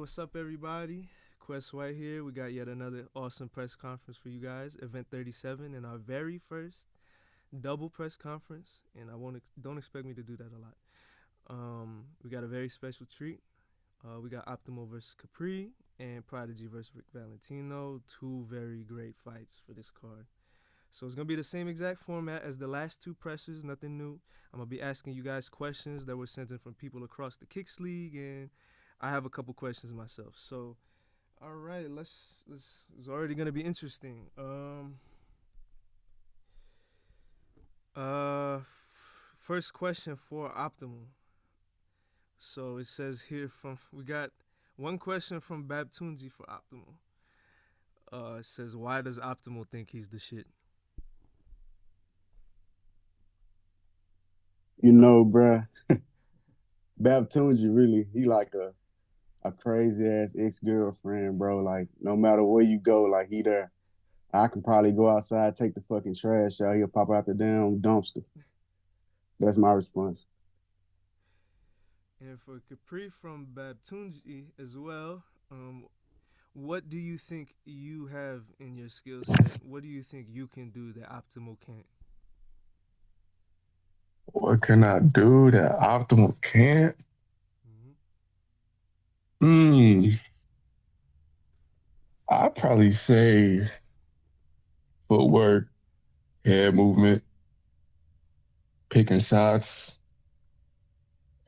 What's up, everybody? Quest White here. We got yet another awesome press conference for you guys. Event 37 and our very first double press conference, and I won't don't expect me to do that a lot. We got a very special treat. We got Optimal versus Khepri and Prodigy versus RickValentino. Two very great fights for this card. So it's gonna be the same exact format as the last two presses, nothing new. I'm gonna be asking you guys questions that were sent in from people across the Kicks League, and I have a couple questions myself. So, all right, let's. It's already gonna be interesting. First question for Optimal. So it says here from we got one question from Babtunji for Optimal. It says, why does Optimal think he's the shit? Bruh, Baptunji really, he like a crazy ass ex-girlfriend, bro. Like, no matter where you go, like he there. I can probably go outside, take the fucking trash out. He'll pop out the damn dumpster. That's my response. And for Khepri from Babtunji as well, what do you think you have in your skill set? What do you think you can do that Optimal can't? What can I do that optimal can't? Mm-hmm. Hmm. I'd probably say footwork, head movement, picking shots.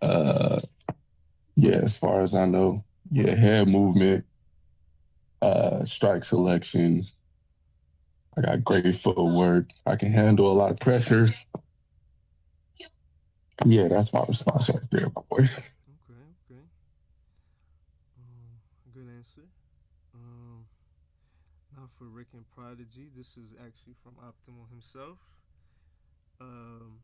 Uh, yeah, as far as I know, yeah, head movement, strike selection. I got great footwork. I can handle a lot of pressure. Yeah, that's my response right there, my boy. Okay, okay. Good answer. Um, Now for Rick and Prodigy, this is actually from Optimal himself. Um,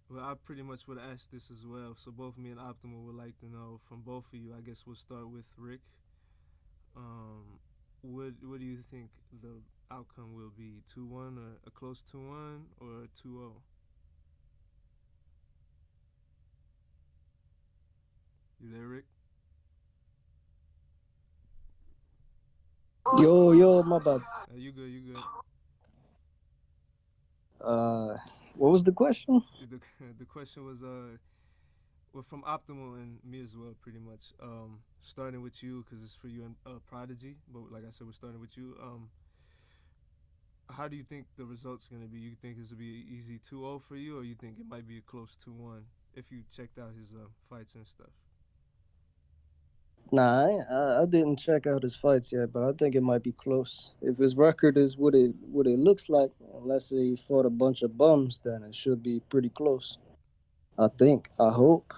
well, I pretty much would ask this as well. So both me and Optimal would like to know from both of you. I guess we'll start with Rick. Um, what do you think the outcome will be? 2-1 or a close 2-1 or 2-0? You there, Rick? Yo, my bad. You good? You good? Uh, what was the question? The the question was well, from Optimal and me as well, pretty much. Starting with you because it's for you and Prodigy, but like I said, we're starting with you. How do you think the result's gonna be? You think this will be an easy 2-0 for you, or you think it might be a close 2-1 if you checked out his fights and stuff? Nah, I didn't check out his fights yet, but I think it might be close. If his record is what it looks like, unless he fought a bunch of bums, then it should be pretty close. I think. I hope.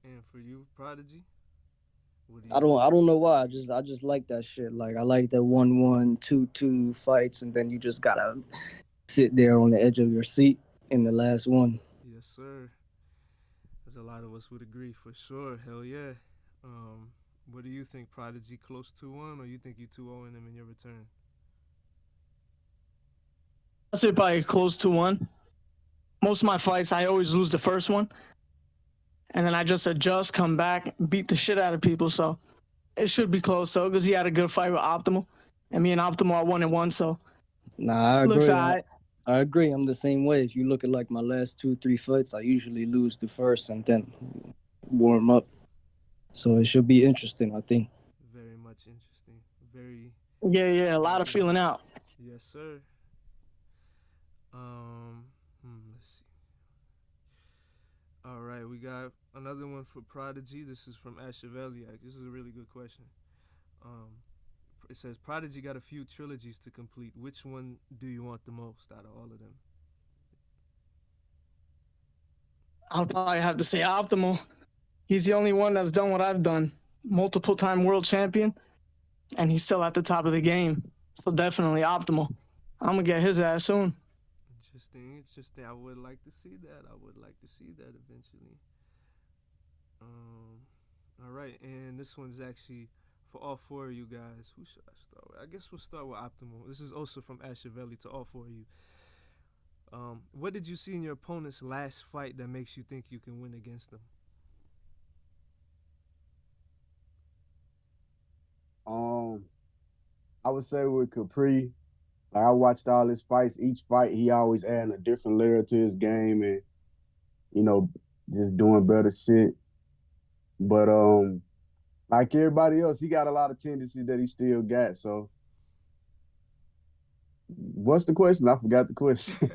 And for you, Prodigy, what do I you don't. think? I don't know why. I just like that shit. Like I like the 1-1, 2-2 fights, and then you just gotta sit there on the edge of your seat in the last one. Yes, sir. As a lot of us would agree for sure. Hell yeah. What do you think, Prodigy? Close 2-1, or you think you 2-0 in him in your return? I say probably close to one. Most of my fights, I always lose the first one, and then I just adjust, come back, beat the shit out of people. So it should be close though, because he had a good fight with Optimal, and me and Optimal are 1-1. So Nah, I looks agree. alright. I agree. I'm the same way. If you look at like my last two, three fights, I usually lose the first and then warm up. So it should be interesting, I think. Very much interesting. Very, Yeah, a very lot of good feeling answer. out. Yes, sir. Um, let's see. All right, we got another one for Prodigy. This is from Asheveliak. This is a really good question. Um, it says Prodigy got a few trilogies to complete. Which one do you want the most out of all of them? I'll probably have to say Optimal. He's the only one that's done what I've done. Multiple time world champion, and he's still at the top of the game. So definitely Optimal. I'm gonna get his ass soon. Interesting, interesting. I would like to see that. I would like to see that eventually. Um, all right, and this one's actually for all four of you guys. Who should I start with? I guess we'll start with Optimal. This is also from Ashavelli to all four of you. What did you see in your opponent's last fight that makes you think you can win against them? I would say with Khepri, like I watched all his fights. Each fight, he always adding a different layer to his game, and you know, just doing better shit. But like everybody else, he got a lot of tendencies that he still got. So, what's the question? I forgot the question.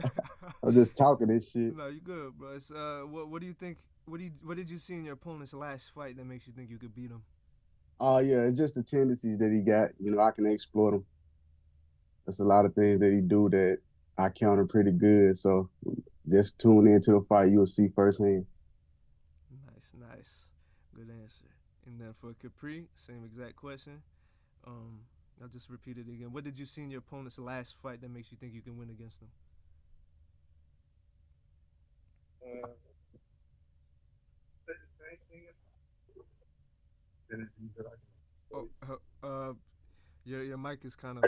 I'm just talking this shit. No, you good, bro. It's, what do you think? What did you see in your opponent's last fight that makes you think you could beat him? Oh yeah, it's just the tendencies that he got. You know, I can exploit them. There's a lot of things that he do that I counter pretty good. So just tune into the fight, you'll see firsthand. Nice. Good answer. And then for Khepri, same exact question. Um, I'll just repeat it again. What did you see in your opponent's last fight that makes you think you can win against him? Oh, your mic is kind of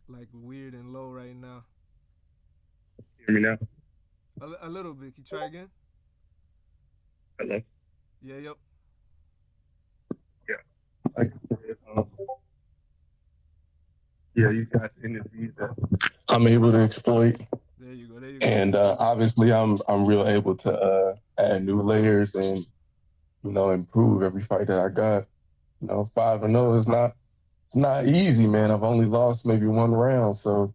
like weird and low right now. Hear me now? A little bit. Can you try again? Hello? Yep. Like, yeah, you got tendencies that I'm able to exploit. There you go. And obviously, I'm real able to add new layers and improve every fight that I got. 5-0 is not easy, man. I've only lost maybe one round, so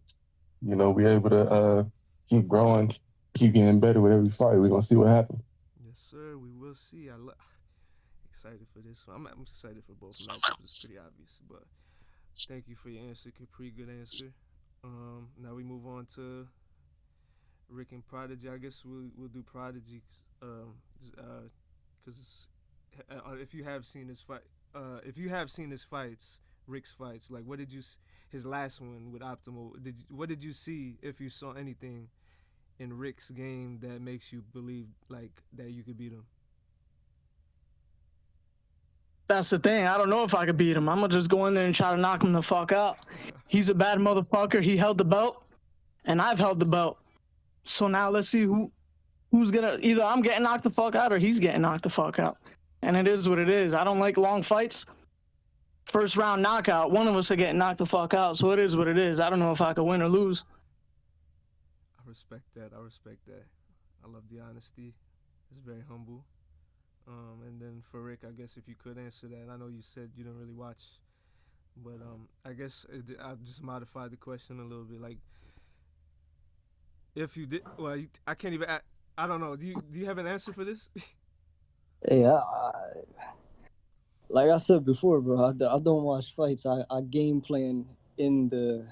we able to keep growing, keep getting better with every fight. We're gonna see what happens. Yes, sir. We will see. Excited for this one. I'm excited for both matchups. It's pretty obvious, but thank you for your answer, Khepri. Good answer. Now we move on to Rick and Prodigy. I guess we'll do Prodigy, because if you have seen his fights, Rick's fights, like what did you his last one with Optimal? What did you see, if you saw anything in Rick's game that makes you believe like that you could beat him? That's the thing. I don't know if I could beat him. I'm gonna just go in there and try to knock him the fuck out. He's a bad motherfucker. He held the belt, and I've held the belt. So now let's see who's gonna, either I'm getting knocked the fuck out or he's getting knocked the fuck out. And it is what it is. I don't like long fights. First round knockout, one of us are getting knocked the fuck out. So it is what it is. I don't know if I could win or lose. I respect that. I love the honesty. It's very humble. And then for Rick, I guess if you could answer that, I know you said you don't really watch, but I guess I'll just modify the question a little bit. Like, if you did, well, I can't even. I don't know. Do you have an answer for this? Hey, like I said before, bro, I don't watch fights. I game plan in the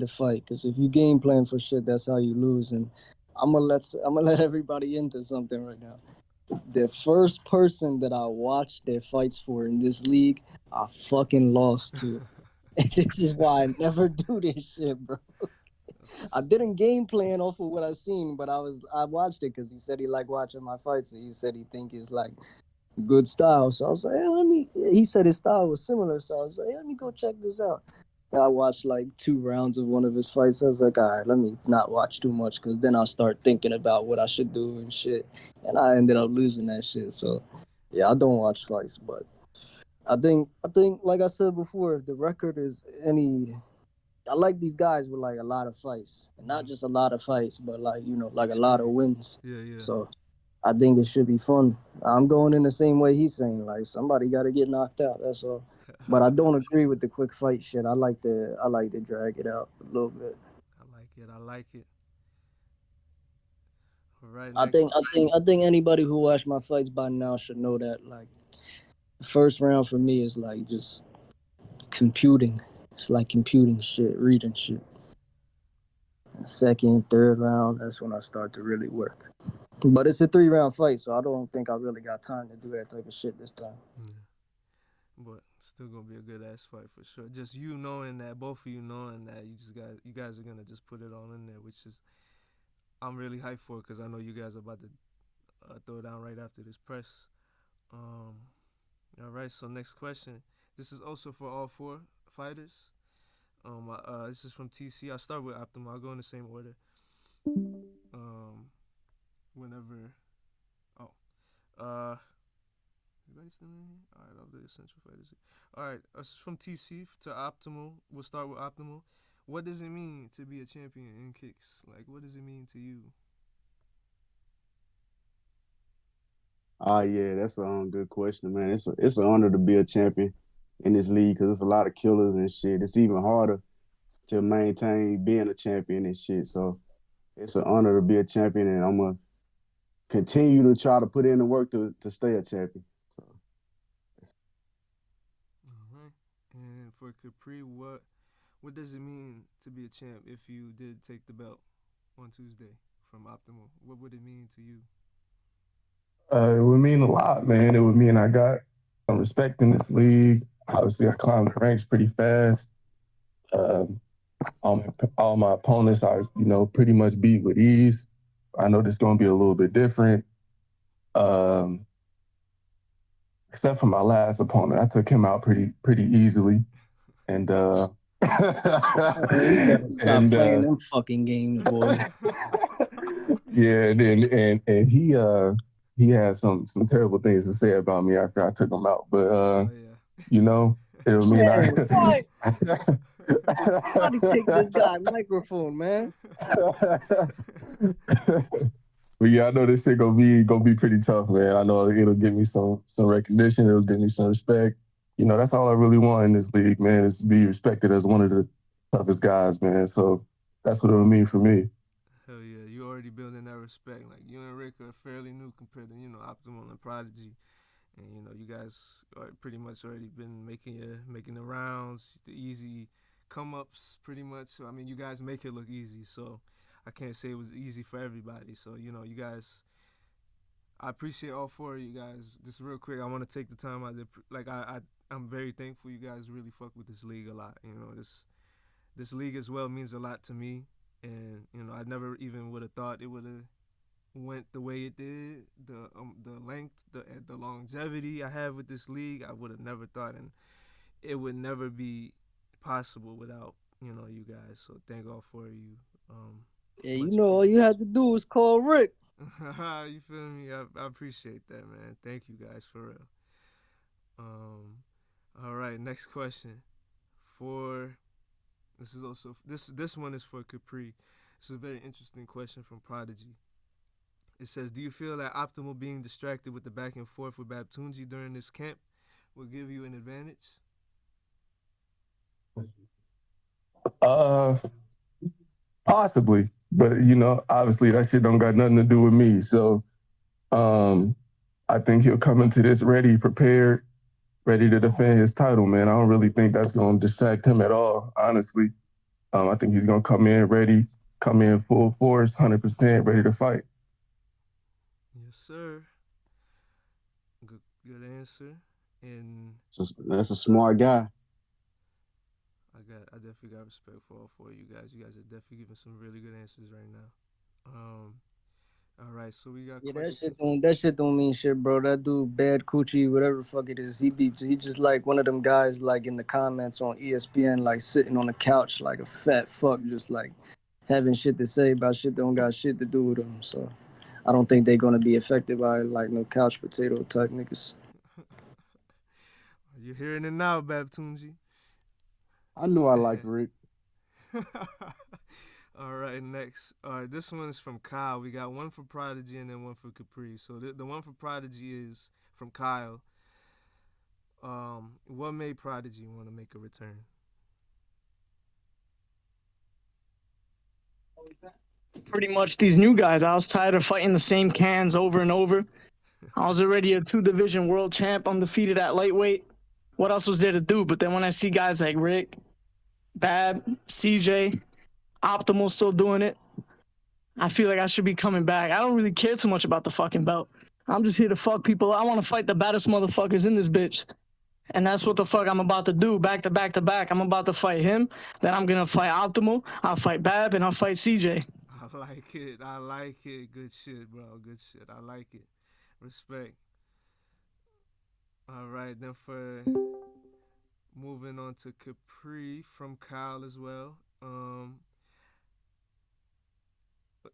fight, because if you game plan for shit, that's how you lose. And I'm gonna let everybody into something right now. The first person that I watched their fights for in this league, I fucking lost to. And this is why I never do this shit, bro. I didn't game plan off of what I seen, but I watched it because he said he liked watching my fights, and he said he think it's like good style. So I was like, hey, he said his style was similar, so I was like, hey, let me go check this out. And I watched like 2 rounds of one of his fights. I was like, all right, let me not watch too much, because then I'll start thinking about what I should do and shit. And I ended up losing that shit. So yeah, I don't watch fights, but I think like I said before, if the record is any, I like these guys with like a lot of fights, and not just a lot of fights, but like like a lot of wins. Yeah. So I think it should be fun. I'm going in the same way he's saying, like somebody got to get knocked out. That's all. But I don't agree with the quick fight shit. I like to drag it out a little bit. I like it. All right, I next. think I think I think anybody who watched my fights by now should know that, like, the first round for me is like just computing. It's like computing shit, reading shit. Second, third round, that's when I start to really work. But it's a 3-round fight, so I don't think I really got time to do that type of shit this time. Yeah. But still gonna be a good ass fight for sure. Just you knowing that, both of you knowing that, you guys are gonna just put it all in there, which is I'm really hyped for, because I know you guys are about to throw down right after this press. All right. So next question. This is also for all 4 fighters. This is from TC. I'll start with Optimal. I'll go in the same order. Whenever. Oh. Everybody still in here? All right, I'll do essential fighters. All right, from TC to Optimal. We'll start with Optimal. What does it mean to be a champion in kicks? Like, what does it mean to you? Yeah, that's a good question, man. It's an honor to be a champion in this league because there's a lot of killers and shit. It's even harder to maintain being a champion and shit. So it's an honor to be a champion, and I'm gonna continue to try to put in the work to stay a champion. So All right. And for Khepri, what does it mean to be a champ if you did take the belt on Tuesday from Optimal? What would it mean to you? It would mean a lot, man. It would mean I got some respect in this league. Obviously, I climbed the ranks pretty fast. Um, all my opponents are, pretty much beat with ease. I know this is going to be a little bit different. Um, except for my last opponent, I took him out pretty easily, and Man, you gotta stop and playing them fucking games, boy. yeah, and he had some terrible things to say about me after I took him out, but Oh yeah. you know, it'll mean Hey, what? I. Somebody take this guy microphone, man. But yeah, I know this shit gonna be pretty tough, man. I know it'll give me some recognition. It'll give me some respect. That's all I really want in this league, man, is to be respected as one of the toughest guys, man. So that's what it'll mean for me. Hell yeah, you already building that respect. Like you and Rick are fairly new compared to Optimal and Prodigy, and you guys are pretty much already been making the rounds, the easy come ups, pretty much. So I mean, you guys make it look easy. So I can't say it was easy for everybody. So you guys, I appreciate all four of you guys. Just real quick, I want to take the time out. Like I'm very thankful you guys really fuck with this league a lot. This league as well means a lot to me, and I never even would have thought it would have went the way it did. The length, the longevity I have with this league, I would have never thought, and it would never be possible without you guys. So thank all four of you. Yeah, Much all you had to do was call Rick. You feel me? I appreciate that, man. Thank you guys for real. All right, next question. For this is also this one is for Khepri. It's a very interesting question from Prodigy. It says, "Do you feel that Optimal being distracted with the back and forth with Babtunji during this camp will give you an advantage?" Uh, Possibly, but obviously that shit don't got nothing to do with me. So, um, I think he'll come into this ready, prepared, ready to defend his title, man. I don't really think that's going to distract him at all, honestly. I think he's going to come in ready, come in full force, 100%, ready to fight. Yes, sir. Good answer. And that's a smart guy. I definitely got respect for all four of you guys. You guys are definitely giving some really good answers right now. All right, so we got Yeah, questions. that shit don't mean shit, bro. That dude, bad coochie, whatever the fuck it is. He just like one of them guys like in the comments on ESPN, like sitting on the couch like a fat fuck, just like having shit to say about shit that don't got shit to do with him. So I don't think they're gonna be affected by like no couch potato type niggas. You're hearing it now, Babtunji. I knew I liked Rick. All right, next. All right, this one is from Kyle. We got one for Prodigy and then one for Khepri. So the one for Prodigy is from Kyle. What made Prodigy want to make a return? Pretty much these new guys. I was tired of fighting the same cans over and over. I was already a 2 division world champ, undefeated at lightweight. What else was there to do? But then when I see guys like Rick, Bab, CJ, Optimal still doing it, I feel like I should be coming back. I don't really care too much about the fucking belt. I'm just here to fuck people. I want to fight the baddest motherfuckers in this bitch. And that's what the fuck I'm about to do, back to back to back. I'm about to fight him, then I'm gonna fight Optimal, I'll fight Bab, and I'll fight CJ. I like it. I like it. Good shit, bro. Good shit. I like it. Respect. All right, then for moving on to Khepri from Kyle as well.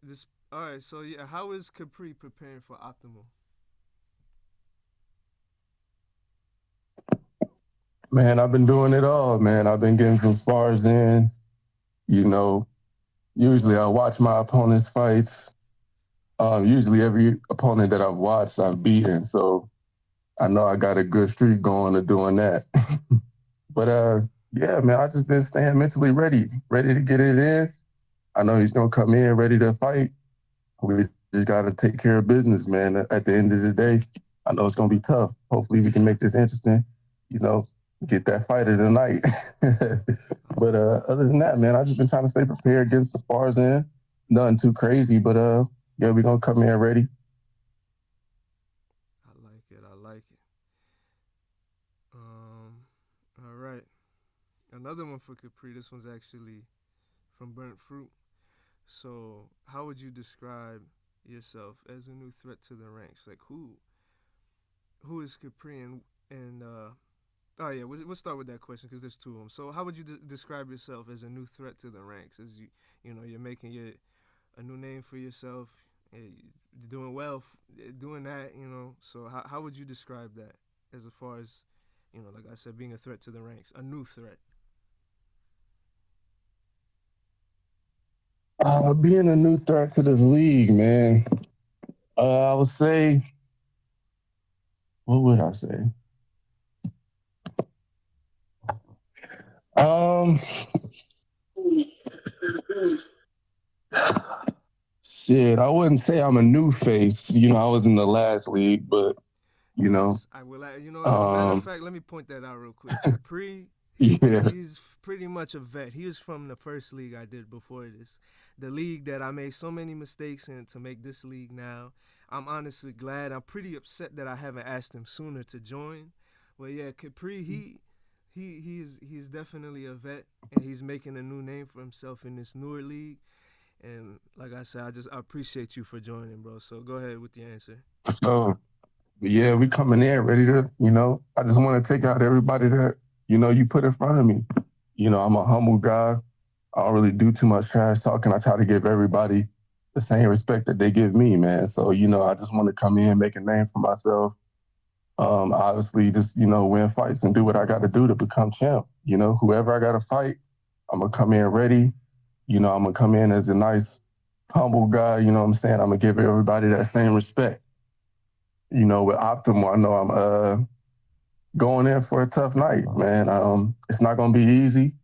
This all right. So yeah, how is Khepri preparing for Optimal? Man, I've been doing it all, man. I've been getting some spars in. You know, usually I watch my opponent's fights. Usually every opponent that I've watched, I've beaten. So I know I got a good streak going of doing that. But yeah, man, I just been staying mentally ready to get it in. I know he's gonna come in ready to fight. We just gotta take care of business, man. At the end of the day, I know it's gonna be tough. Hopefully, we can make this interesting. You know, get that fight of the night. But other than that, man, I just been trying to stay prepared, getting some spars in. Nothing too crazy, but yeah, we gonna come in ready. I like it. I like it. All right. Another one for Khepri. This one's actually from Burnt Fruit. So, how would you describe yourself as a new threat to the ranks? Like, who is Khepri and oh yeah, we'll start with that question because there's two of them. So, how would you describe yourself as a new threat to the ranks? As you know, you're making a new name for yourself. You're doing well, doing that. You know, so how would you describe that as far as like I said, being a threat to the ranks, a new threat? Being a new threat to this league, man. I would say, what would I say? Um, Shit, I wouldn't say I'm a new face. I was in the last league, but you know, Yes, I will. As a matter of um, fact, let me point that out real quick. Khepri, yeah, he's pretty much a vet. He was from the first league I did before this, the league that I made so many mistakes in to make this league now. I'm honestly glad. I'm pretty upset that I haven't asked him sooner to join. Well, yeah, Khepri, he's definitely a vet, and he's making a new name for himself in this newer league. And like I said, I appreciate you for joining, bro. So go ahead with the answer. so yeah, we coming in ready to. I just want to take out everybody that you put in front of me. I'm a humble guy. I don't really do too much trash talking. I try to give everybody the same respect that they give me, man. So I just want to come in, make a name for myself. Obviously, just win fights and do what I got to do to become champ. Whoever I got to fight, I'm gonna come in ready. I'm gonna come in as a nice, humble guy. You know what I'm saying? I'm gonna give everybody that same respect. With Optimal, I know I'm going in for a tough night, man. It's not gonna be easy.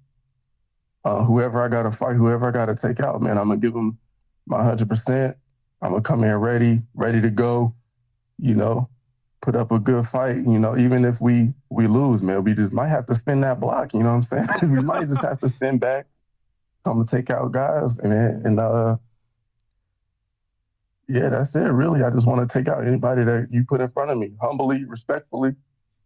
Whoever I gotta fight, whoever I gotta take out, man, I'm gonna give them my 100%. I'm gonna come in ready to go. You know, put up a good fight. Even if we lose, man, we just might have to spin that block. You know what I'm saying? We might just have to spin back. I'm gonna take out guys, and yeah, that's it. Really, I just want to take out anybody that you put in front of me, humbly, respectfully.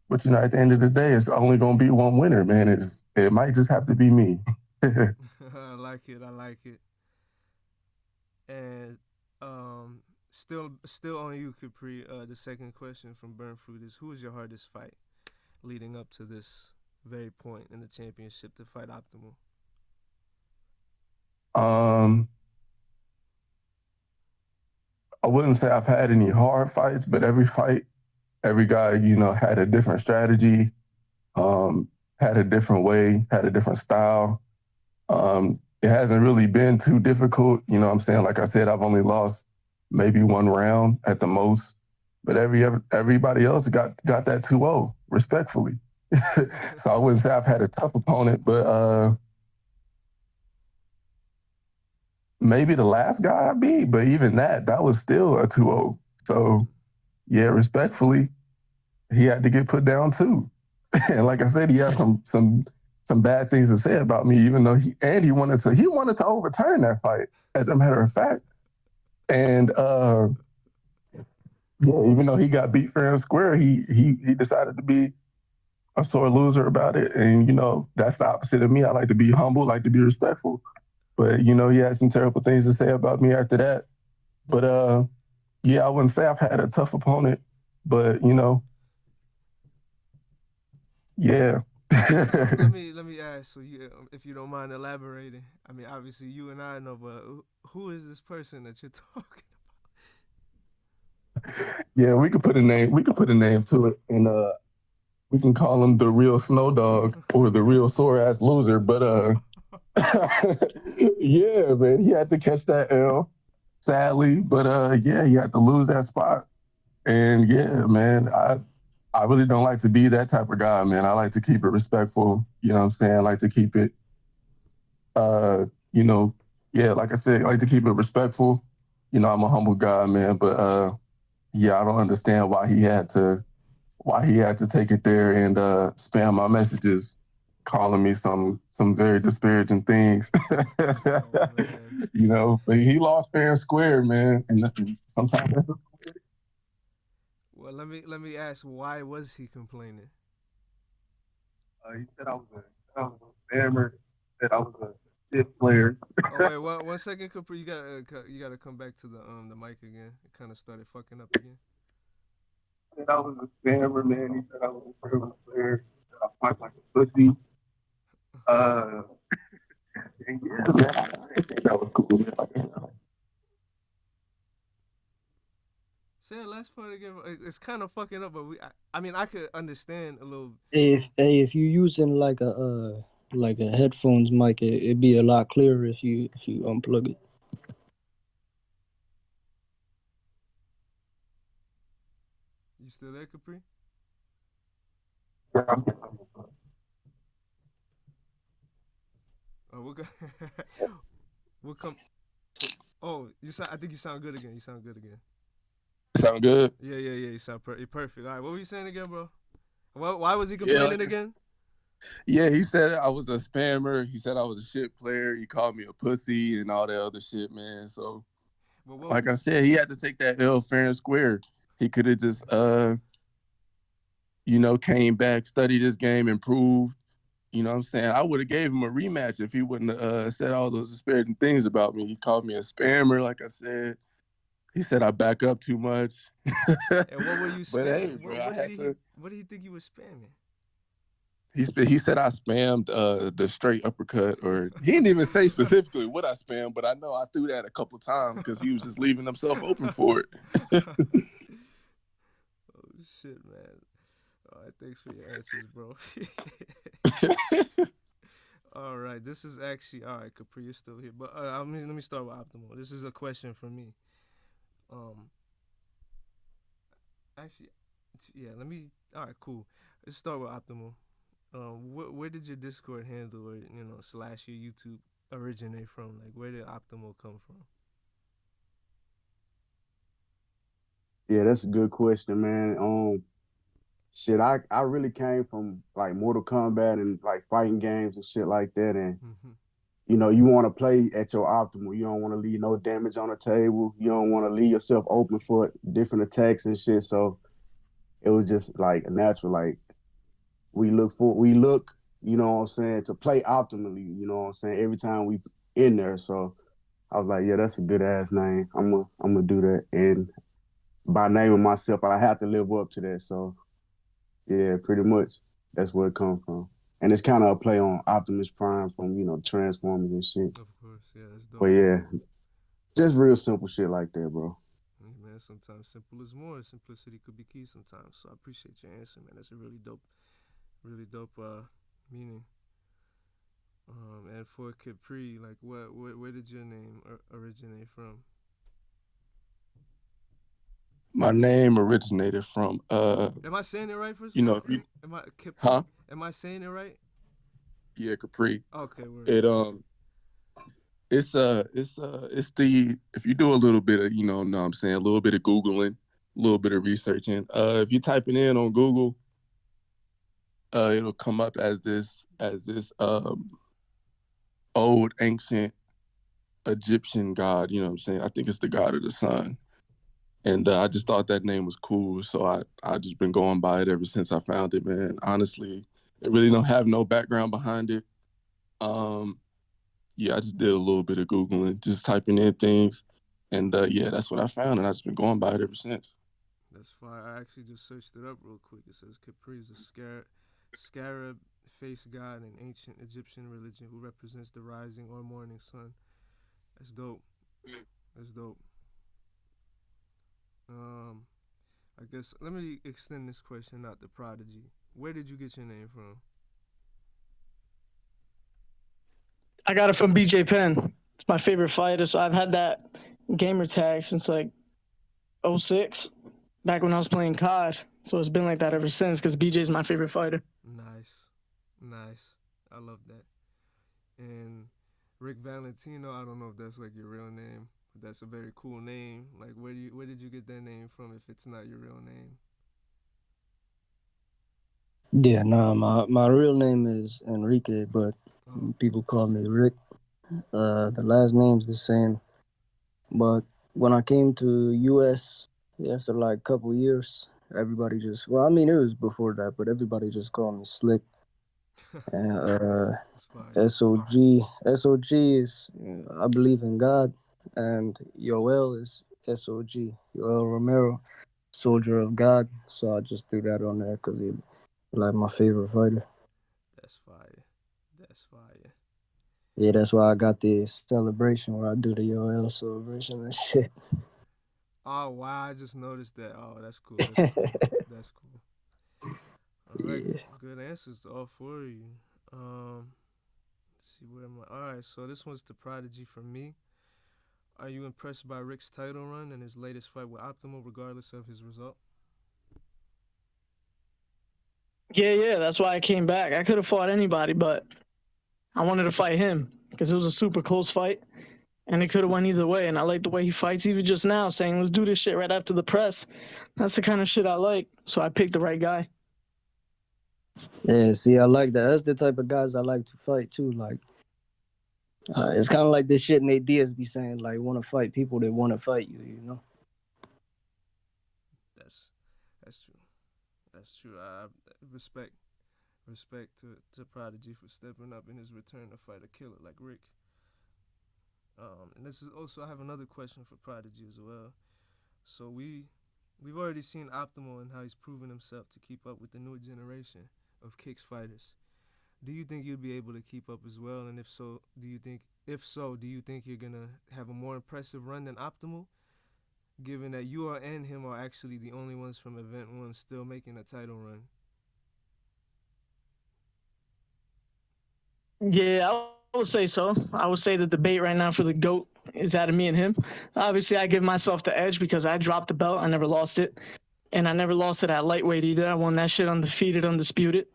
But at the end of the day, it's only gonna be one winner, man. It might just have to be me. I like it. I like it. And still on you, Khepri. The second question from Burn Fruit is: who was your hardest fight leading up to this very point in the championship to fight Optimal? um, I wouldn't say I've had any hard fights, but every fight, every guy, had a different strategy, um, had a different way, had a different style. It hasn't really been too difficult. You know what I'm saying? Like I said, I've only lost maybe one round at the most, but everybody else got that 2-0 respectfully. So I wouldn't say I've had a tough opponent, but maybe the last guy I beat, but even that was still a 2-0. So yeah, respectfully, he had to get put down too. And like I said, he had some bad things to say about me, even though he wanted to overturn that fight, as a matter of fact. And yeah, even though he got beat fair and square, he decided to be a sore loser about it. And that's the opposite of me. I like to be humble, like to be respectful. But he had some terrible things to say about me after that. But yeah, I wouldn't say I've had a tough opponent, but yeah. So let me ask. So you, if you don't mind elaborating, I mean, obviously you and I know, but who is this person that you're talking? Yeah, we could put a name. We could put a name to it, and we can call him the real snow dog or the real sore ass loser. But yeah, man, he had to catch that L, sadly. But yeah, he had to lose that spot. And yeah, man, I really don't like to be that type of guy, man. I like to keep it respectful. You know what I'm saying? I like to keep it, uh, you know, yeah, like I said, I like to keep it respectful. You know, I'm a humble guy, man. But yeah, I don't understand why he had to take it there and spam my messages, calling me some very disparaging things. Oh man. You know, but he lost fair and square, man. And sometimes Well, let me ask, why was he complaining? he said I was a spammer, said I was a shit player. Oh wait, 1 second, Capri. You gotta come back to the mic again. It kind of started fucking up again. Said I was a spammer, man. He said I was a terrible player. He said I fight like a pussy. Uh, and yeah, man, I think that was cool. Man. Say the last part again. It's kind of fucking up, but I mean, I could understand a little. If you using like a headphones mic, it'd be a lot clearer if you unplug it. You still there, Capri? Oh, we'll go. We'll come. Oh, you sound. I think you sound good again. You sound good again. Sound good? Yeah. You sound you're perfect. All right, what were you saying again, bro? Why was he Yeah, complaining again? yeah, he said I was a spammer. He said I was a shit player. He called me a pussy and all that other shit, man. So, Well, like I said, he had to take that L fair and square. He could have just, you know, came back, studied his game, improved. You know what I'm saying? I would have gave him a rematch if he wouldn't said all those disparaging things about me. He called me a spammer, like I said. He said I back up too much. and what were you But spam? hey, bro, I What did had he? to. What did he think you were spamming? He said I spammed the straight uppercut, or he didn't even say specifically what I spammed, but I know I threw that a couple times because he was just leaving himself open for it. Oh shit, man. All right, thanks for your answers, bro. All right, this is actually all right. Capri, you're still here, but I mean, let me start with Optimal. This is a question for me. Um, actually, yeah. Let me. All right, cool. Let's start with Optimal. Where did your Discord handle or slash your YouTube originate from? Like, where did Optimal come from? Yeah, that's a good question, man. Shit, I really came from like Mortal Kombat and like fighting games and shit like that, and Mm-hmm. you want to play at your optimal. You don't want to leave no damage on the table. You don't want to leave yourself open for different attacks and shit. So it was just like natural. Like we look, you know what I'm saying, to play optimally. You know what I'm saying. Every time we in there, so I was like, yeah, that's a good ass name. I'm gonna do that, and by naming myself, I have to live up to that. So yeah, pretty much that's where it comes from. And it's kind of a play on Optimus Prime from Transformers and shit. Of course, yeah, that's But dope. yeah, just real simple shit like that, bro. Hey, man, sometimes simple is more. Simplicity could be key sometimes. So I appreciate your answer, man. That's a really dope meaning. And for Khepri, like, where did your name originate from? My name originated from Am I saying it right? First you of know, all, if you am I Khepri? huh? Am I saying it right? Yeah, Capri. Okay, word. It it's the if you do a little bit of know what I'm saying, a little bit of googling, a little bit of researching. If you type it in on Google, it'll come up as this old ancient Egyptian god. You know what I'm saying? I think it's the god of the sun. And I just thought that name was cool, so I just been going by it ever since I found it, man. Honestly, it really don't have no background behind it. Um, yeah, I just did a little bit of googling, just typing in things, and yeah, that's what I found, and I've just been going by it ever since. That's fine. I actually just searched it up real quick. It says Khepri is a scarab faced god in ancient Egyptian religion who represents the rising or morning sun. That's dope. That's dope. Um, I guess let me extend this question out to Prodigy. Where did you get your name from? I got it from BJ Penn. It's my favorite fighter, so I've had that gamer tag since like '06, back when I was playing COD. So it's been like that ever since because BJ's my favorite fighter. Nice, nice. I love that. And Rick Valentino, I don't know if that's like your real name, but that's a very cool name. Like, where did you get that name from if it's not your real name? Yeah, nah, my real name is Enrique, but Oh, people call me Rick. The last name's the same, but when I came to US after like a couple years, everybody just well, I mean it was before that, but everybody just called me Slick. And that's fire. SOG is I believe in God, and Yoel is SOG, Yoel Romero, Soldier of God. So I just threw that on there because he like my favorite fighter. That's fire. That's fire. Yeah, that's why I got the celebration where I do the Yoel celebration and shit. Oh wow, I just noticed that. Oh, that's cool. That's cool. That's cool. All right, Yeah. good answers, all four of you. Let's see where am I? All right, so this one's the Prodigy from me. Are you impressed by Rick's title run and his latest fight with Optimal, regardless of his result? Yeah, that's why I came back. I could have fought anybody, but I wanted to fight him because it was a super close fight, and it could have went either way. And I like the way he fights, even just now, saying let's do this shit right after the press. That's the kind of shit I like. So I picked the right guy. Yeah, see, I like that. That's the type of guys I like to fight too. Like, it's kind of like this shit Nate Diaz be saying, like, want to fight people that want to fight you, you know? That's that's true. That's true. I respect to Prodigy for stepping up in his return to fight a killer like Rick. And this is also I have another question for Prodigy as well. So we've already seen Optimal and how he's proven himself to keep up with the newer generation of kicks fighters. Do you think you'll be able to keep up as well? And do you think you're gonna have a more impressive run than Optimal, given that you and him are actually the only ones from Event One still making a title run? Yeah, I would say so. I would say the debate right now for the GOAT is out of me and him. Obviously, I give myself the edge because I dropped the belt. I never lost it. And I never lost it at lightweight either. I won that shit undefeated, undisputed.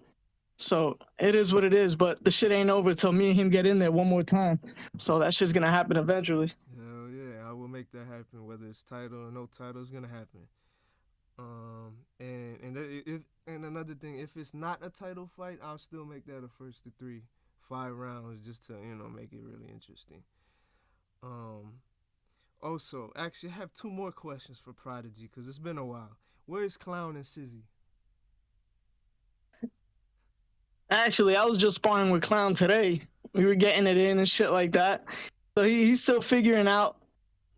So it is what it is, but the shit ain't over till me and him get in there one more time. So that shit's gonna happen eventually. Hell yeah, I will make that happen. Whether it's title or no title, it's gonna happen. And another thing, if it's not a title fight, I'll still make that a first to three, 5 rounds, just to make it really interesting. Um, Also, actually, I have two more questions for Prodigy because it's been a while. Where's Clown and Sizzy? Actually, I was just sparring with Clown today. We were getting it in and shit like that. So he's still figuring out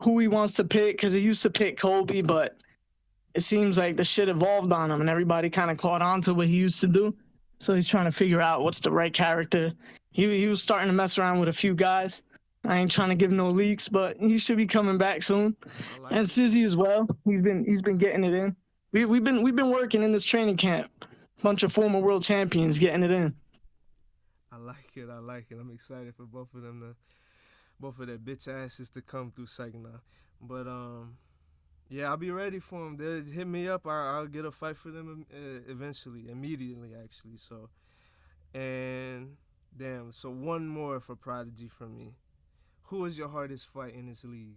who he wants to pick because he used to pick Kobe, but it seems like the shit evolved on him and everybody kind of caught on to what he used to do. So he's trying to figure out what's the right character. He was starting to mess around with a few guys. I ain't trying to give no leaks, but he should be coming back soon. I like And it. Sizzy as well. He's been getting it in. We've been working in this training camp. Bunch of former world champions getting it in. I like it. I like it. I'm excited for both of their bitch asses to come through Saginaw. But yeah, I'll be ready for them. They'll hit me up. I'll get a fight for them eventually, immediately actually. So and damn. So one more for Prodigy from me. Who is your hardest fight in this league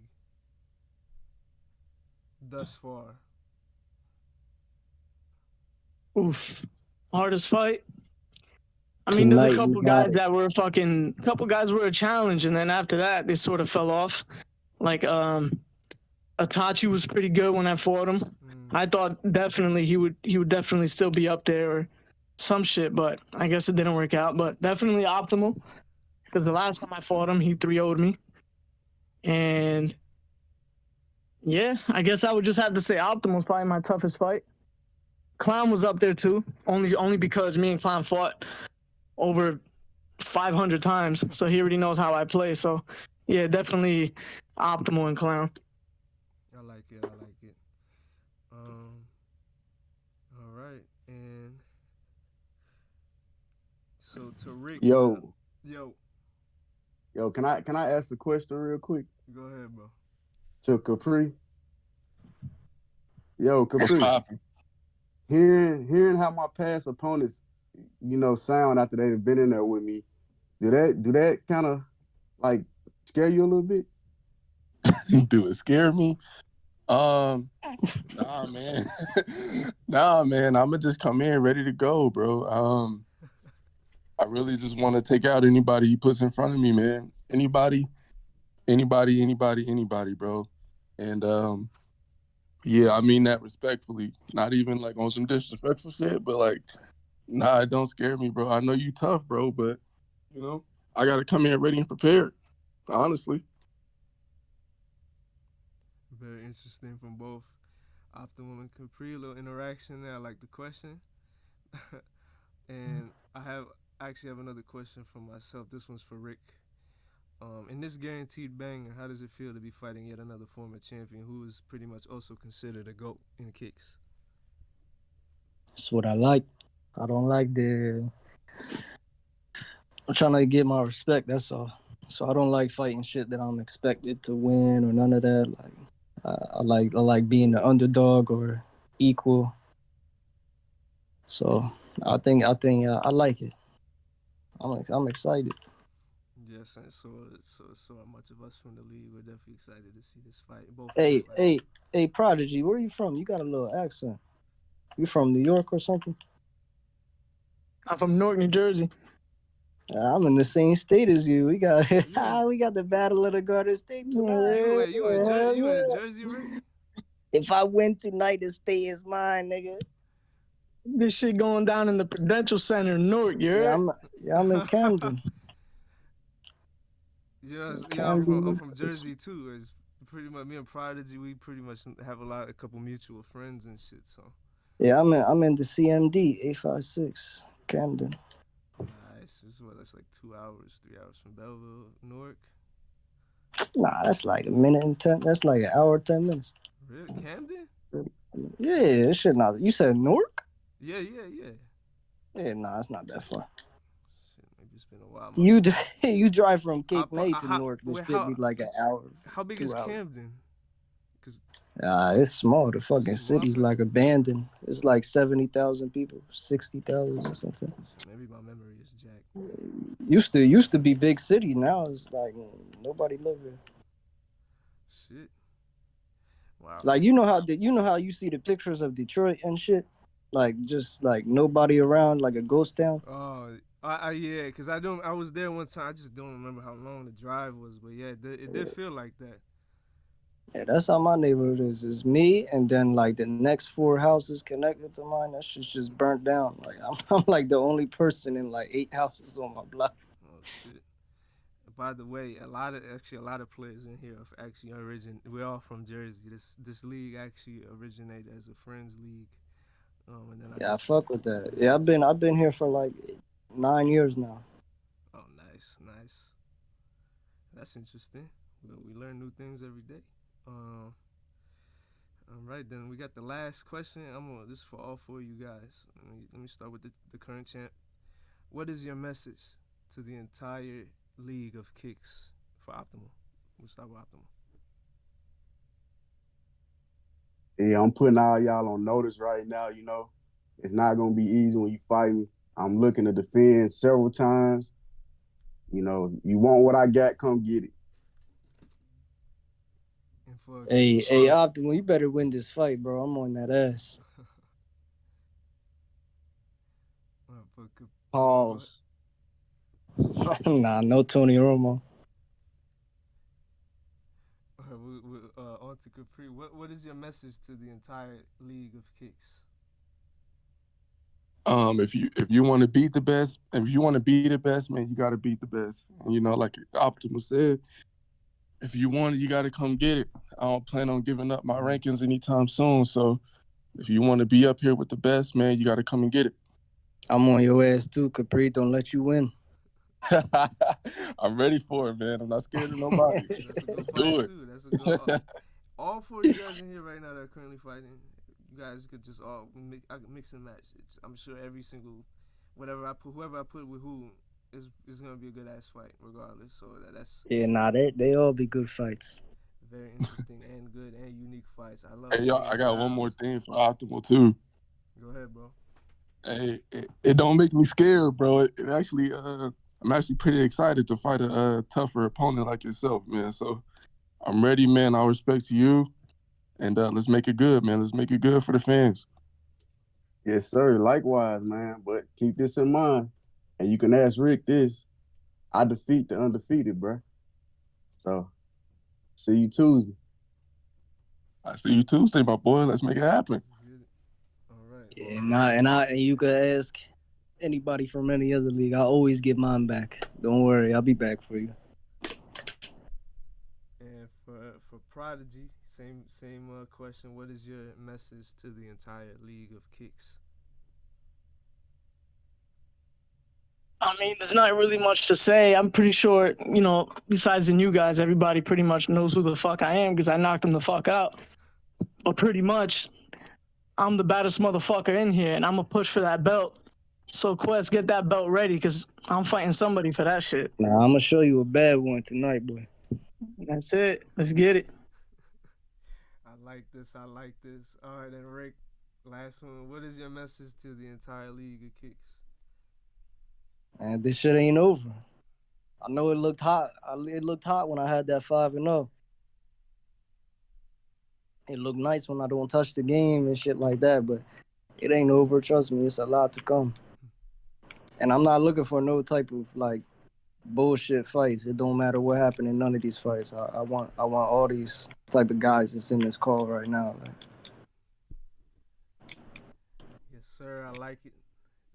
thus far? Oof. Hardest fight. I mean, there's a Tonight you couple got guys it. that were couple guys were a challenge, and then after that they sort of fell off. Like Itachi was pretty good when I fought him. Mm, I thought definitely he would definitely still be up there or some shit, but I guess it didn't work out. But definitely optimal because the last time I fought him, he 3-0'd me, and yeah, I guess I would just have to say optimal was probably my toughest fight. Clown was up there too, only because me and Clown fought over 500 times, so he already knows how I play. So yeah, definitely optimal and Clown. I like it. I like it. Um, all right, and So to Rick, Yo, yo, can I ask a question real quick go ahead, bro. to Capri? Yo, What's Capri, poppin'? hearing how my past opponents, sound after they've been in there with me, do that kind of like scare you a little bit? Do it scare me? Um, nah, man. Nah, man. I'ma just come in ready to go, bro. I really just want to take out anybody he puts in front of me, man. Anybody, bro. And yeah, I mean that respectfully. Not even like on some disrespectful shit, but like, nah, it don't scare me, bro. I know you tough, bro, but you know, I gotta come in ready and prepared. Honestly. Very interesting from both Optimum and Capri. A little interaction there. I like the question. And I actually have another question for myself. This one's for Rick. In this guaranteed banger, how does it feel to be fighting yet another former champion who is pretty much also considered a GOAT in kicks? That's what I like. I don't like the. I'm trying to get my respect. That's all. So I don't like fighting shit that I'm expected to win or none of that. Like I like being the underdog or equal. So I think I like it. I'm excited. Yes, and so much of us from the league. We're definitely excited to see this fight. Both of these Hey fights. hey hey, Prodigy, where you from? You got a little accent. You from New York or something? I'm from Newark, New Jersey. I'm in the same state as you. We got You we got the battle of the Garden State tonight. you Yeah, you in you in Jersey, Rick? If I win tonight, the state is mine, nigga. this shit going down in the Prudential Center in Newark. You Yeah, heard? I'm in Camden. I'm Camden. from Jersey too. It's pretty much me and Prodigy. We pretty much have a couple mutual friends and shit. So Yeah, I'm in the CMD 856 Camden. nice. This is what that's like 2 hours, 3 hours from Belleville, Newark. Nah, that's like a minute and 10. That's like an hour 10 minutes. Really, Camden? Yeah, it should not. You said Newark? Yeah. Yeah, nah, it's not that far. Shit, maybe it's been a while. My You bad. you drive from I, Cape May to how, Newark, this wait, should be like an hour, how big is 2 hours. Camden? Cause It's small. The fucking small city's for like abandoned. It's like 70,000 people, 60,000 or something. shit, maybe my memory is jacked. Used to be big city. Now it's like nobody live here. Shit. Wow. Like you know how you see the pictures of Detroit and shit, like just like nobody around, like a ghost town. Oh, yeah, cause I was there one time. I just don't remember how long the drive was, but yeah, it did feel like that. Yeah, that's how my neighborhood is. It's me, and then like the next four houses connected to mine. That shit's just burnt down. Like I'm like the only person in like 8 houses on my block. Oh shit. By the way, a lot of players in here are actually We're all from Jersey. This league actually originated as a friends league. And then I Yeah, I just fuck with that. Yeah, I've been here for like 9 years now. oh nice. That's interesting. We learn new things every day. Um, all right, then we got the last question. This is for all four of you guys. Let me start with the current champ. What is your message to the entire league of kicks for Optimal? We'll start with Optimal. Yeah, I'm putting all y'all on notice right now. It's not gonna be easy when you fight me. I'm looking to defend several times. You want what I got, come get it. And for Hey, Optimal, you better win this fight, bro. I'm on that ass. go ahead. Pause. Nah, no Tony Romo. On to Khepri. What is your message to the entire league of kicks? If you want to beat the best, if you want to be the best, man, you got to beat the best. And like Optimus said, if you want it, you got to come get it. I don't plan on giving up my rankings anytime soon. So if you want to be up here with the best, man, you got to come and get it. I'm on your ass too, Capri. Don't let you win. I'm ready for it, man. I'm not scared of nobody. That's a good Let's fight do it. too. That's a good. All four of you guys in here right now that are currently fighting, you guys could just all mix and match. I'm sure every single whoever I put with who is gonna be a good ass fight regardless. So that's Yeah, nah, they all be good fights. very interesting and good and unique fights. I love Hey, y'all, seeing I got one more styles. thing for Optimal too. Go ahead, bro. Hey, it don't make me scared, bro. It actually, I'm actually pretty excited to fight a tougher opponent like yourself, man. So I'm ready, man. I'll respect to you, and let's make it good, man. Let's make it good for the fans. Yes, sir. Likewise, man. But keep this in mind, and you can ask Rick this. I defeat the undefeated, bro. So see you Tuesday. I see you Tuesday, my boy. Let's make it happen. All right. Yeah, and you could ask anybody from any other league. I always get mine back. Don't worry, I'll be back for you. And for Prodigy, same question. What is your message to the entire league of kicks? I mean, there's not really much to say. I'm pretty sure, besides the new guys, everybody pretty much knows who the fuck I am because I knocked them the fuck out. But pretty much, I'm the baddest motherfucker in here, and I'm gonna push for that belt. So Quest, get that belt ready because I'm fighting somebody for that shit. Now I'm gonna show you a bad one tonight, boy. That's it. Let's get it. I like this. I like this. All right, then Rick, last one. What is your message to the entire league of kicks? And this shit ain't over. I know it looked hot. It looked hot when I had that 5-0. It looked nice when I don't touch the game and shit like that, but it ain't over. Trust me, it's a lot to come. And I'm not looking for no type of like bullshit fights. It don't matter what happened in none of these fights. I want all these type of guys that's in this call right now. Like. Yes, sir. I like it.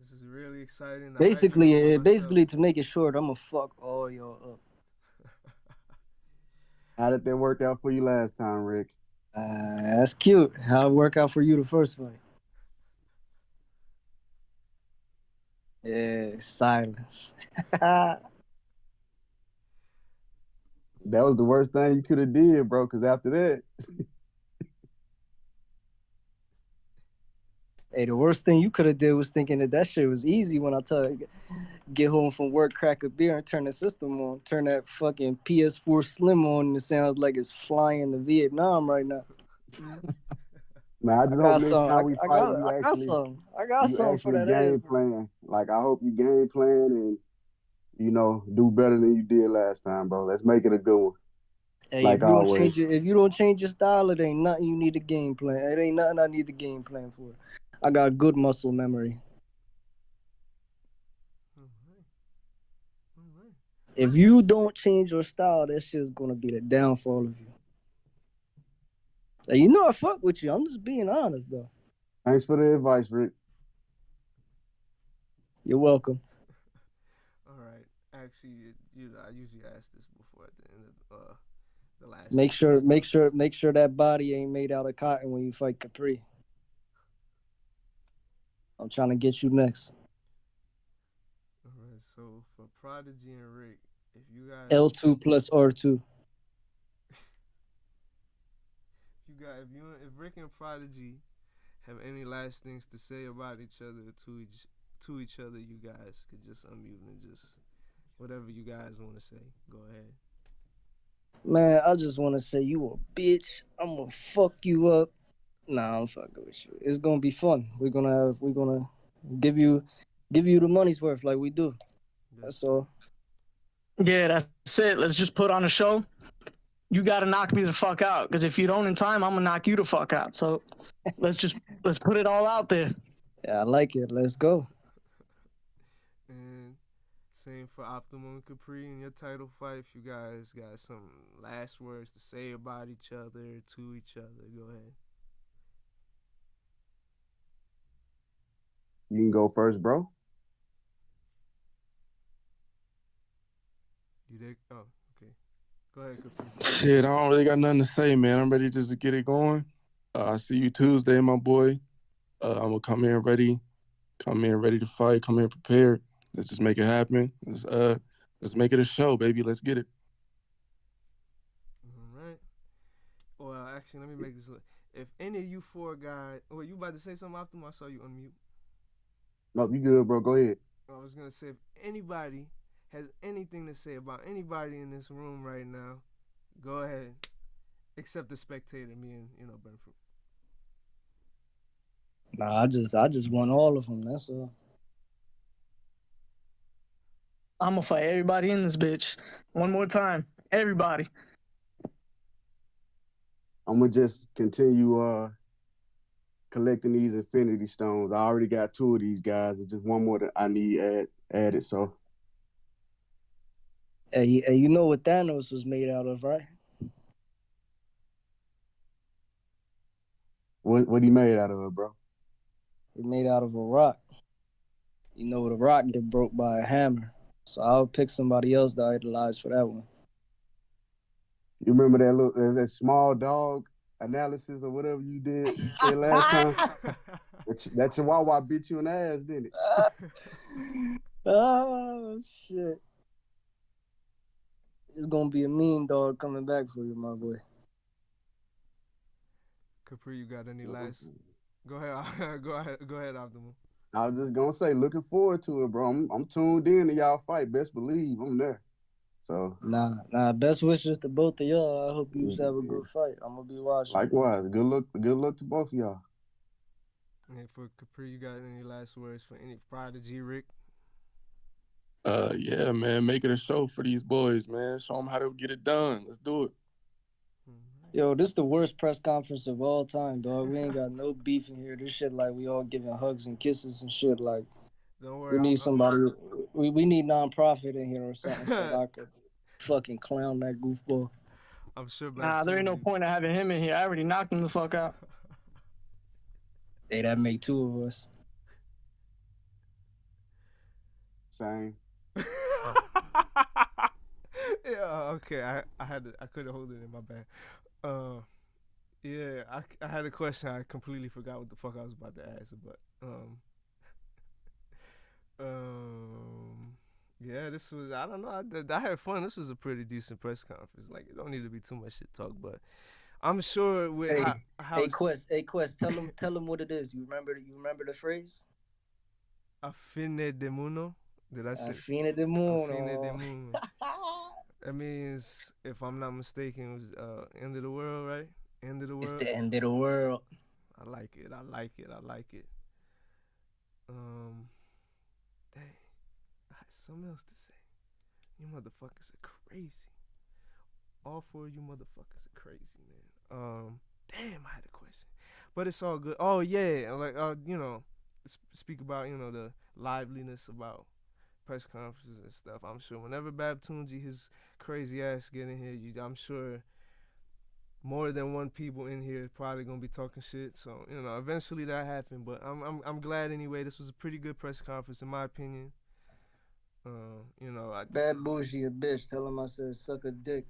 This is really exciting. I'm hyping it for Basically, myself. to make it short, I'm gonna fuck all y'all up. How did that work out for you last time, Rick? That's cute. How it work out for you the first fight? Yeah, silence. That was the worst thing you could have did, bro. Because after that, Hey, the worst thing you could have did was thinking that shit was easy when I tell you, get home from work, crack a beer, and turn the system on. Turn that fucking PS4 Slim on, and it sounds like it's flying to Vietnam right now. man, I I just hope got next some. time we fight, I got some. I got you something for actually that ass. game plan. Like I hope you game plan and do better than you did last time, bro. Let's make it a good one, Hey, like always. if you don't change your style, it ain't nothing you need a game plan. It ain't nothing I need the game plan for. I got good muscle memory. All right. All right. If you don't change your style, that shit's gonna be the downfall of you. Hey, I fuck with you. I'm just being honest though. Thanks for the advice, Rick. You're welcome. All right. Actually, I usually ask this before at the end of the last Make two press sure, conferences. make sure that body ain't made out of cotton when you fight Khepri. I'm trying to get you next. All right. So for Prodigy and Rick, if you guys, L2 plus R2. if Rick and Prodigy have any last things to say about each other to each other, you guys could just unmute and just whatever you guys want to say. Go ahead. Man, I just want to say you a bitch. I'm gonna fuck you up. Nah, I'm fucking with you. It's gonna be fun. We're gonna give you the money's worth like we do. Yes, That's sir. all. Yeah, that's it. Let's just put on a show. You gotta knock me the fuck out because if you don't in time, I'm gonna knock you the fuck out. So let's put it all out there. Yeah, I like it. Let's go. And same for Optimal and Khepri in your title fight. If you guys got some last words to say about each other, to each other, go ahead. You can go first, bro. You there? Oh, okay. Go ahead, Khepri. Shit, I don't really got nothing to say, man. I'm ready just to get it going. I see you Tuesday, my boy. I'm gonna come in ready to fight, come in prepared. Let's just make it happen. Let's make it a show, baby. Let's get it. All right. Well, actually, let me make this. If any of you four guys, you about to say something, Optimal? I saw you unmute. No, you good, bro. Go ahead. I was gonna say if anybody has anything to say about anybody in this room right now, go ahead. Except the spectator, me and Brentford. Nah, I just want all of them. That's all. I'm gonna fight everybody in this bitch. One more time. Everybody. I'm gonna just continue collecting these infinity stones. I already got 2 of these guys. There's just one more that I need added. So Hey, you know what Thanos was made out of, right? what he made out of it, bro? He made out of a rock. You know, the rock get broke by a hammer. So I'll pick somebody else to idolize for that one. You remember that small dog analysis or whatever you did say last time? That Chihuahua beat you in the ass, didn't it? Oh shit! It's gonna be a mean dog coming back for you, my boy. Khepri, you got any last? Go ahead. Go ahead, Optimal. I was just gonna say, looking forward to it, bro. I'm tuned in to y'all fight. Best believe I'm there. So Nah. Best wishes to both of y'all. I hope you have a good fight. I'm gonna be watching. Likewise, good luck to both of y'all. And for Khepri, you got any last words for any Prodigy, Rick? Yeah, man, make it a show for these boys, man. Show them how to get it done. Let's do it. Yo, this is the worst press conference of all time, dog. We ain't got no beef in here. This shit like we all giving hugs and kisses and shit. Like, don't worry, we need somebody. We need nonprofit in here or something so I could fucking clown that goofball. I'm sure. Nah, there ain't no point of having him in here. I already knocked him the fuck out. Hey, that make 2 of us. Same. Yeah, okay. I couldn't hold it in my bag. Yeah, I had a question. I completely forgot what the fuck I was about to ask, but yeah, this was, I don't know. I had fun. This was a pretty decent press conference. Like, it don't need to be too much shit talk, but I'm sure with how Hey Quest, tell them what it is. You remember the phrase? A fine de mundo. Did I say? A fine de mundo. That means, if I'm not mistaken, it was end of the world, right? End of the world. It's the end of the world. I like it. Dang, I had something else to say. You motherfuckers are crazy. All 4 of you motherfuckers are crazy, man. Damn, I had a question, but it's all good. Oh yeah, like speak about the liveliness about press conferences and stuff. I'm sure whenever Babtunji his crazy ass get in here, I'm sure more than one people in here is probably gonna be talking shit. So eventually that happened. But I'm glad anyway. This was a pretty good press conference in my opinion. Bad bougie a bitch. Tell him I said suck a dick.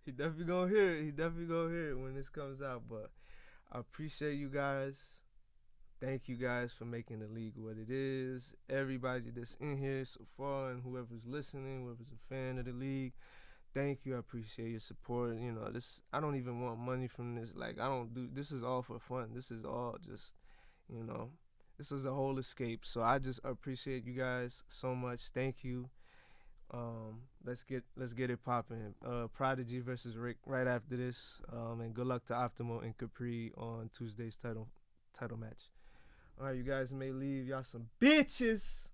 He definitely gonna hear it when this comes out. But I appreciate you guys. Thank you guys for making the league what it is. Everybody that's in here so far and whoever's listening, whoever's a fan of the league, thank you. I appreciate your support. I don't even want money from this. Like, this is all for fun. This is all just, this is a whole escape. So I just appreciate you guys so much. Thank you. Let's get it popping. Prodigy versus Rick right after this. And good luck to Optimal and Khepri on Tuesday's title match. All right, you guys may leave. Y'all some bitches.